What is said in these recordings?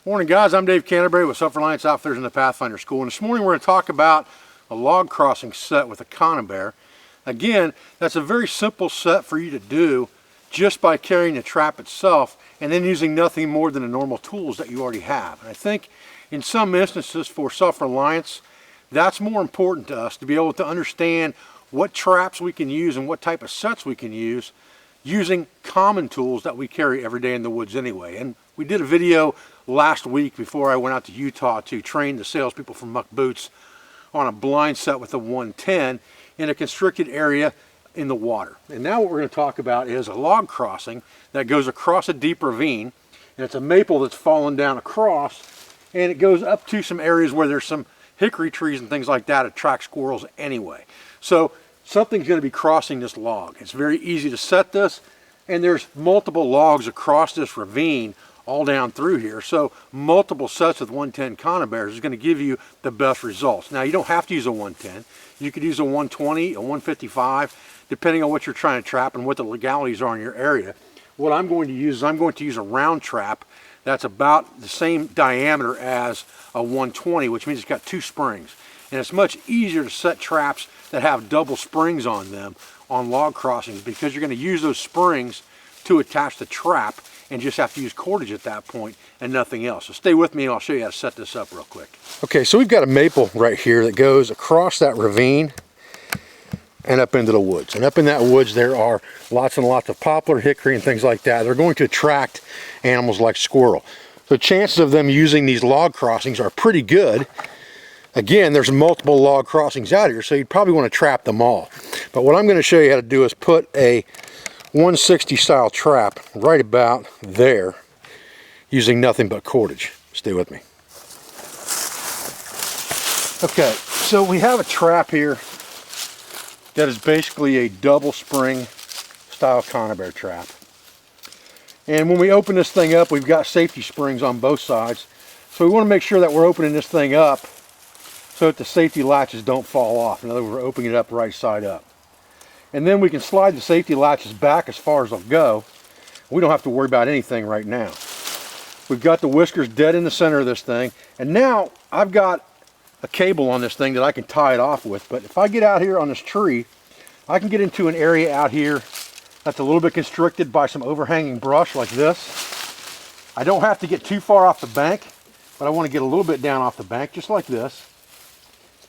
Morning guys, I'm Dave Canterbury with Self-Reliance Outfitters in the Pathfinder School, and this morning we're going to talk about a log crossing set with a Conibear. Again, that's a very simple set for you to do just by carrying the trap itself and then using nothing more than the normal tools that you already have. And I think in some instances for self-reliance, that's more important to us, to be able to understand what traps we can use and what type of sets we can use using common tools that we carry every day in the woods anyway. And we did a video last week before I went out to Utah to train the salespeople from Muck Boots on a blind set with a 110 in a constricted area in the water. And now what we're going to talk about is a log crossing that goes across a deep ravine, and it's a maple that's fallen down across, and it goes up to some areas where there's some hickory trees and things like that attract squirrels anyway. So something's going to be crossing this log. It's very easy to set this, and there's multiple logs across this ravine all down through here. So multiple sets with 110 Conibears is going to give you the best results. Now you don't have to use a 110. You could use a 120, a 155, depending on what you're trying to trap and what the legalities are in your area. What I'm going to use is I'm going to use a round trap that's about the same diameter as a 120, which means it's got two springs. And it's much easier to set traps that have double springs on them on log crossings because you're going to use those springs to attach the trap and just have to use cordage at that point and nothing else. So stay with me and I'll show you how to set this up real quick. Okay, so we've got a maple right here that goes across that ravine and up into the woods. And up in that woods there are lots and lots of poplar, hickory, and things like that. They're going to attract animals like squirrel. So chances of them using these log crossings are pretty good. Again, there's multiple log crossings out here, so you'd probably want to trap them all. But what I'm going to show you how to do is put a 160 style trap right about there using nothing but cordage. Stay with me. Okay, so we have a trap here that is basically a double spring style Conibear trap. And when we open this thing up, we've got safety springs on both sides. So we want to make sure that we're opening this thing up so that the safety latches don't fall off. In other words, we're opening it up right side up. And then we can slide the safety latches back as far as they'll go. We don't have to worry about anything right now. We've got the whiskers dead in the center of this thing. And now I've got a cable on this thing that I can tie it off with. But if I get out here on this tree, I can get into an area out here that's a little bit constricted by some overhanging brush like this. I don't have to get too far off the bank, but I want to get a little bit down off the bank, just like this.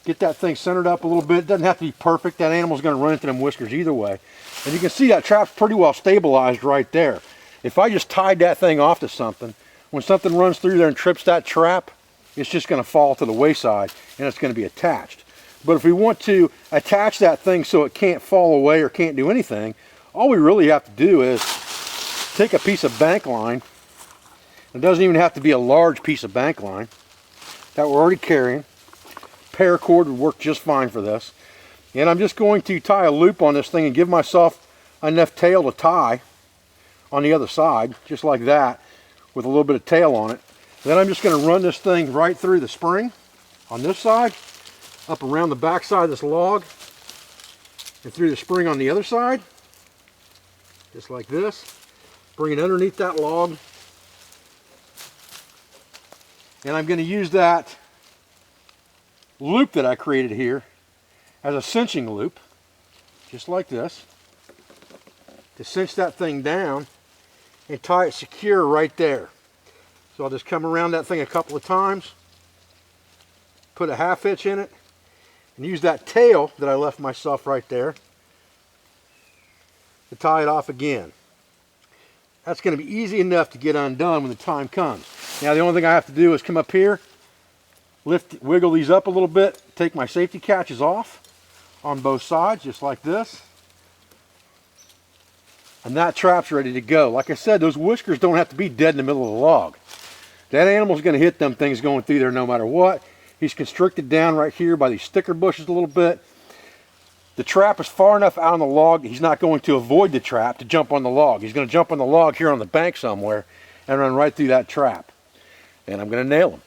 Get that thing centered up a little bit. It doesn't have to be perfect. That animal's going to run into them whiskers either way. And you can see that trap's pretty well stabilized right there. If I just tied that thing off to something, when something runs through there and trips that trap, it's just going to fall to the wayside and it's going to be attached. But if we want to attach that thing so it can't fall away or can't do anything, all we really have to do is take a piece of bank line. It doesn't even have to be a large piece of bank line that we're already carrying. Paracord would work just fine for this. And I'm just going to tie a loop on this thing and give myself enough tail to tie on the other side, just like that, with a little bit of tail on it. Then I'm just going to run this thing right through the spring on this side, up around the back side of this log, and through the spring on the other side, just like this. Bring it underneath that log. And I'm going to use that loop that I created here as a cinching loop, just like this, to cinch that thing down and tie it secure right there. So I'll just come around that thing a couple of times, put a half hitch in it, and use that tail that I left myself right there to tie it off again. That's going to be easy enough to get undone when the time comes. Now the only thing I have to do is come up here, wiggle these up a little bit, take my safety catches off on both sides, just like this. And that trap's ready to go. Like I said, those whiskers don't have to be dead in the middle of the log. That animal's going to hit them things going through there no matter what. He's constricted down right here by these sticker bushes a little bit. The trap is far enough out on the log, he's not going to avoid the trap to jump on the log. He's going to jump on the log here on the bank somewhere and run right through that trap. And I'm going to nail him.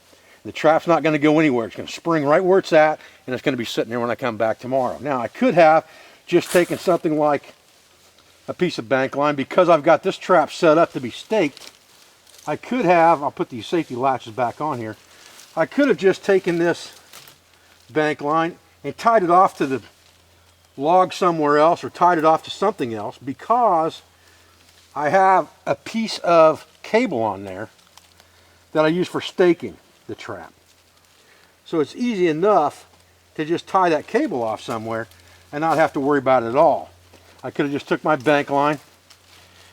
The trap's not going to go anywhere. It's going to spring right where it's at, and it's going to be sitting there when I come back tomorrow. Now, I could have just taken something like a piece of bank line. Because I've got this trap set up to be staked, I could have, I'll put these safety latches back on here. I could have just taken this bank line and tied it off to the log somewhere else, or tied it off to something else, because I have a piece of cable on there that I use for staking the trap. So it's easy enough to just tie that cable off somewhere and not have to worry about it at all. I could have just took my bank line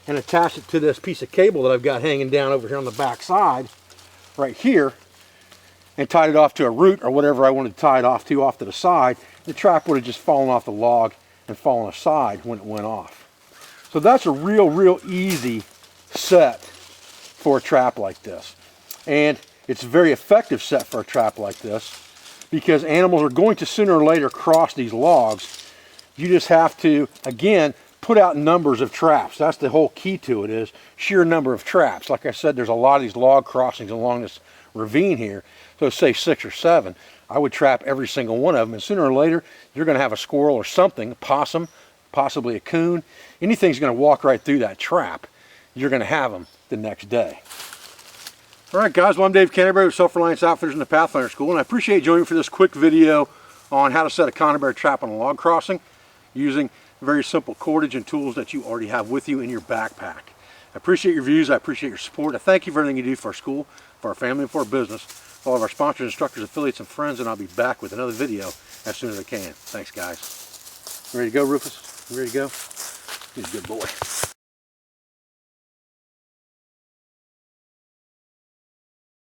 and attached it to this piece of cable that I've got hanging down over here on the back side, right here, and tied it off to a root or whatever I wanted to tie it off to the side. The trap would have just fallen off the log and fallen aside when it went off. So that's a real easy set for a trap like this. And it's a very effective set for a trap like this, because animals are going to sooner or later cross these logs. You just have to, again, put out numbers of traps. That's the whole key to it, is sheer number of traps. Like I said, there's a lot of these log crossings along this ravine here. So say 6 or 7. I would trap every single one of them, and sooner or later you're going to have a squirrel or something, a possum, possibly a coon. Anything's going to walk right through that trap. You're going to have them the next day. All right, guys, well, I'm Dave Canterbury with Self-Reliance Outfitters in the Pathfinder School, and I appreciate you joining me for this quick video on how to set a Conibear trap on a log crossing using very simple cordage and tools that you already have with you in your backpack. I appreciate your views. I appreciate your support. I thank you for everything you do for our school, for our family, and for our business, all of our sponsors, instructors, affiliates, and friends, and I'll be back with another video as soon as I can. Thanks, guys. You ready to go, Rufus? You ready to go? He's a good boy.